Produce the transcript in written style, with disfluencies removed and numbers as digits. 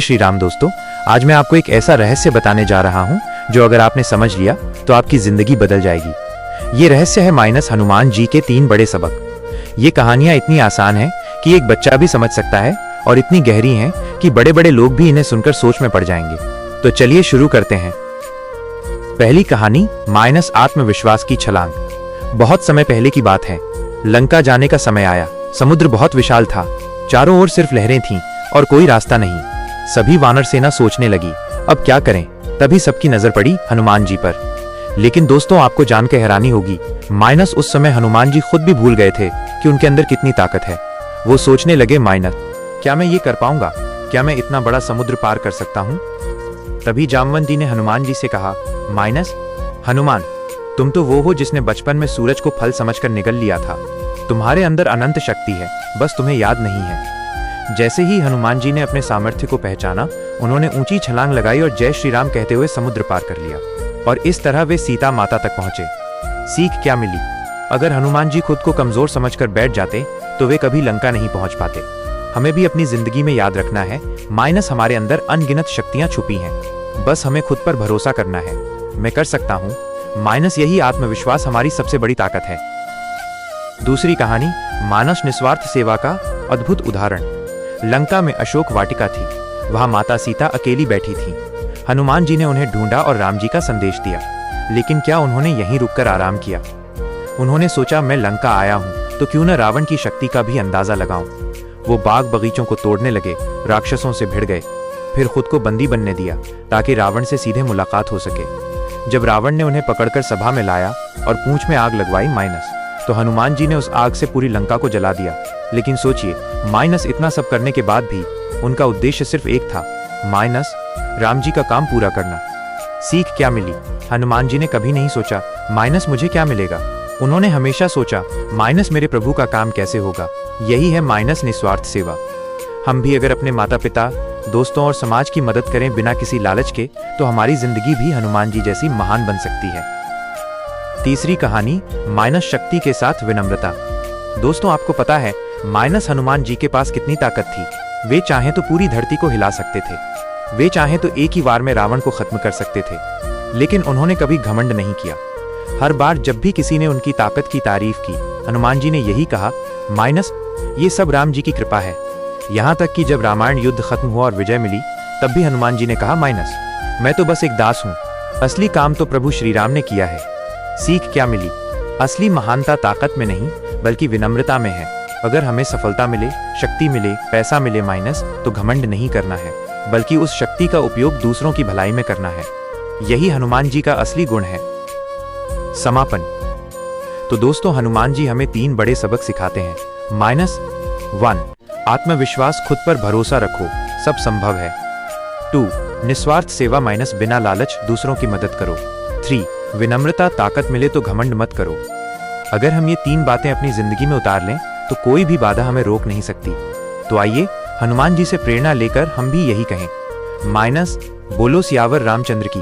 श्री राम दोस्तों, आज मैं आपको एक ऐसा रहस्य बताने जा रहा हूं जो अगर आपने समझ लिया तो आपकी जिंदगी बदल जाएगी। ये रहस्य है माइनस हनुमान जी के 3 बड़े सबक। ये कहानियां इतनी आसान हैं कि एक बच्चा भी समझ सकता है और इतनी गहरी हैं कि बड़े बड़े लोग भी इन्हें सुनकर सोच में पड़ जाएंगे। तो चलिए शुरू करते हैं। पहली कहानी, माइनस आत्मविश्वास की छलांग। बहुत समय पहले की बात है। लंका जाने का समय आया। समुद्र बहुत विशाल था, चारों ओर सिर्फ लहरें थीं और कोई रास्ता नहीं। सभी वानर सेना सोचने लगी, अब क्या करें। तभी सबकी नजर पड़ी हनुमान जी पर। लेकिन दोस्तों, आपको जानकर हैरानी होगी, माइनस उस समय हनुमान जी खुद भी भूल गए थे कि उनके अंदर कितनी ताकत है। वो सोचने लगे, माइनस, क्या मैं ये कर पाऊंगा? क्या मैं इतना बड़ा समुद्र पार कर सकता हूँ? तभी जामवंत जी ने हनुमान जी से कहा, माइनस, हनुमान, तुम तो वो हो जिसने बचपन में सूरज को फल समझकर निगल लिया था। तुम्हारे अंदर अनंत शक्ति है, बस तुम्हें याद नहीं है। जैसे ही हनुमान जी ने अपने सामर्थ्य को पहचाना, उन्होंने ऊंची छलांग लगाई और जय श्री राम कहते हुए समुद्र पार कर लिया। और इस तरह वे सीता माता तक पहुंचे। सीख क्या मिली? अगर हनुमान जी खुद को कमजोर समझकर बैठ जाते तो वे कभी लंका नहीं पहुंच पाते। हमें भी अपनी जिंदगी में याद रखना है, माइनस हमारे अंदर अनगिनत शक्तियां छुपी हैं, बस हमें खुद पर भरोसा करना है। मैं कर सकता हूं। माइनस यही आत्मविश्वास हमारी सबसे बड़ी ताकत है। दूसरी कहानी, मानस निस्वार्थ सेवा का अद्भुत उदाहरण। लंका में अशोक वाटिका थी। वहां माता सीता अकेली बैठी थी। हनुमान जी ने उन्हें ढूंढा और राम जी का संदेश दिया। लेकिन क्या उन्होंने यहीं रुककर आराम किया? उन्होंने सोचा, मैं लंका आया हूं तो क्यों न रावण की शक्ति का भी अंदाजा लगाऊं। वो बाग बगीचों को तोड़ने लगे, राक्षसों से भिड़ गए, फिर खुद को बंदी बनने दिया ताकि रावण से सीधे मुलाकात हो सके। जब रावण ने उन्हें पकड़कर सभा में लाया और पूंछ में आग लगवाई माइनस, तो हनुमान जी ने उस आग से पूरी लंका को जला दिया। लेकिन सोचिए, माइनस इतना सब करने के बाद भी उनका उद्देश्य सिर्फ एक था, माइनस राम जी का काम पूरा करना। सीख क्या मिली? हनुमान जी ने कभी नहीं सोचा, माइनस मुझे क्या मिलेगा। उन्होंने हमेशा सोचा, माइनस मेरे प्रभु का काम कैसे होगा। यही है माइनस निस्वार्थ सेवा। हम भी अगर अपने माता पिता, दोस्तों और समाज की मदद करें बिना किसी लालच के, तो हमारी जिंदगी भी हनुमान जी जैसी महान बन सकती है। तीसरी कहानी, माइनस शक्ति के साथ विनम्रता। दोस्तों, आपको पता है माइनस हनुमान जी के पास कितनी ताकत थी। वे चाहें तो पूरी धरती को हिला सकते थे। वे चाहें तो एक ही वार में रावण को खत्म कर सकते थे। लेकिन उन्होंने कभी घमंड नहीं किया। हर बार जब भी किसी ने उनकी ताकत की तारीफ की, हनुमान जी ने यही कहा, माइनस, ये सब राम जी की कृपा है। यहाँ तक कि जब रामायण युद्ध खत्म हुआ और विजय मिली, तब भी हनुमान जी ने कहा, माइनस, मैं तो बस एक दास हूँ, असली काम तो प्रभु श्री राम ने किया है। सीख क्या मिली? असली महानता ताकत में नहीं बल्कि विनम्रता में है। अगर हमें सफलता मिले, शक्ति मिले, पैसा मिले माइनस, तो घमंड नहीं करना है, बल्कि उस शक्ति का उपयोग दूसरों की भलाई में करना है। यही हनुमान जी का असली गुण है। समापन। तो दोस्तों, हनुमान जी हमें 3 बड़े सबक सिखाते हैं। माइनस 1, आत्मविश्वास, खुद पर भरोसा रखो, सब संभव है। 2, निस्वार्थ सेवा, माइनस बिना लालच दूसरों की मदद करो। 3, विनम्रता, ताकत मिले तो घमंड मत करो। अगर हम ये 3 बातें अपनी जिंदगी में उतार लें तो कोई भी बाधा हमें रोक नहीं सकती। तो आइए हनुमान जी से प्रेरणा लेकर हम भी यही कहें, माइनस, बोलो सियावर रामचंद्र की।